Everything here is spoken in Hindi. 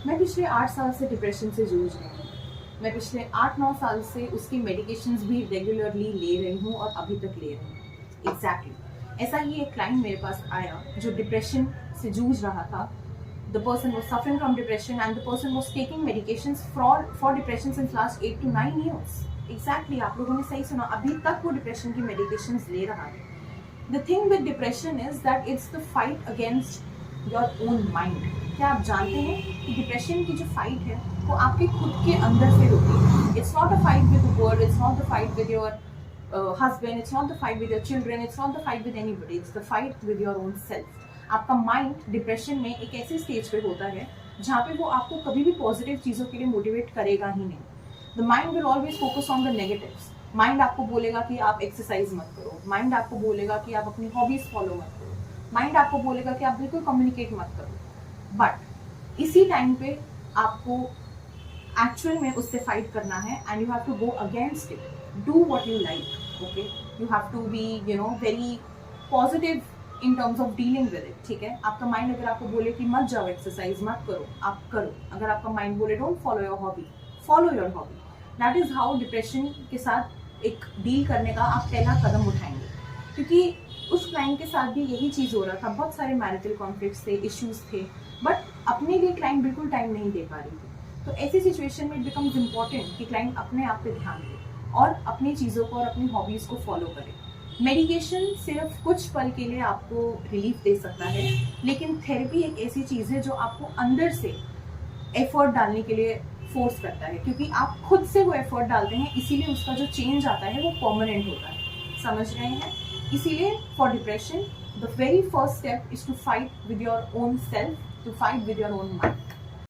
मैं पिछले 8 साल से डिप्रेशन से जूझ रही हूँ। मैं पिछले 8-9 साल से उसकी मेडिकेशंस भी रेगुलरली ले रही हूँ और अभी तक ले रही हूँ। एग्जैक्टली ऐसा ही एक क्लाइंट मेरे पास आया जो डिप्रेशन से जूझ रहा था। The person was suffering from depression and the person was taking medications for depression since last 8 to 9 years. Exactly, आप लोगों ने सही सुना, अभी तक वो डिप्रेशन की मेडिकेशंस ले रहा है। The thing with depression is that it's the fight against your own mind. क्या आप जानते हैं कि डिप्रेशन की जो फाइट है वो आपके खुद के अंदर से होती है। It's not a fight with the world, it's not the fight with your husband, it's not the fight with your children, it's not the fight with anybody, it's the fight with your own self. आपका माइंड डिप्रेशन में एक ऐसे स्टेज पे होता है जहाँ पे वो आपको कभी भी पॉजिटिव चीज़ों के लिए मोटिवेट करेगा ही नहीं। The mind will always focus on the negatives. Mind आपको बोलेगा कि आप एक्सरसाइज मत करो, माइंड आपको बोलेगा कि आप अपनी हॉबीज फॉलो मत करो, माइंड आपको बोलेगा कि आप बिल्कुल कम्युनिकेट मत करो। बट इसी टाइम पे आपको एक्चुअल में उससे फाइट करना है and you have to go against it. Do what you like, okay, you have to be very positive in terms of dealing with it. ठीक है, आपका माइंड अगर आपको बोले कि मत जाओ एक्सरसाइज मत करो, आप करो। अगर आपका माइंड बोले don't follow your hobby, follow your hobby. That is how depression के साथ एक डील करने का आप पहला कदम उठाएंगे। क्योंकि उस क्लाइंट के साथ भी यही चीज़ हो रहा था, बहुत सारे मैरिटल कॉन्फ्लिक्ट्स थे, इश्यूज थे, बट अपने लिए क्लाइंट बिल्कुल टाइम नहीं दे पा रही थी। तो ऐसी सिचुएशन में इट बिकम्स इम्पॉर्टेंट कि क्लाइंट अपने आप पे ध्यान दे और अपनी चीज़ों को और अपनी हॉबीज़ को फॉलो करे। मेडिकेशन सिर्फ कुछ पल के लिए आपको रिलीफ दे सकता है, लेकिन थेरेपी एक ऐसी चीज़ है जो आपको अंदर से एफर्ट डालने के लिए फोर्स करता है, क्योंकि आप खुद से वो एफर्ट डालते हैं, इसीलिए उसका जो चेंज आता है वो परमानेंट होता है। समझ रहे हैं? इसीलिए for depression the very first step is to fight with your own self, to fight with your own mind.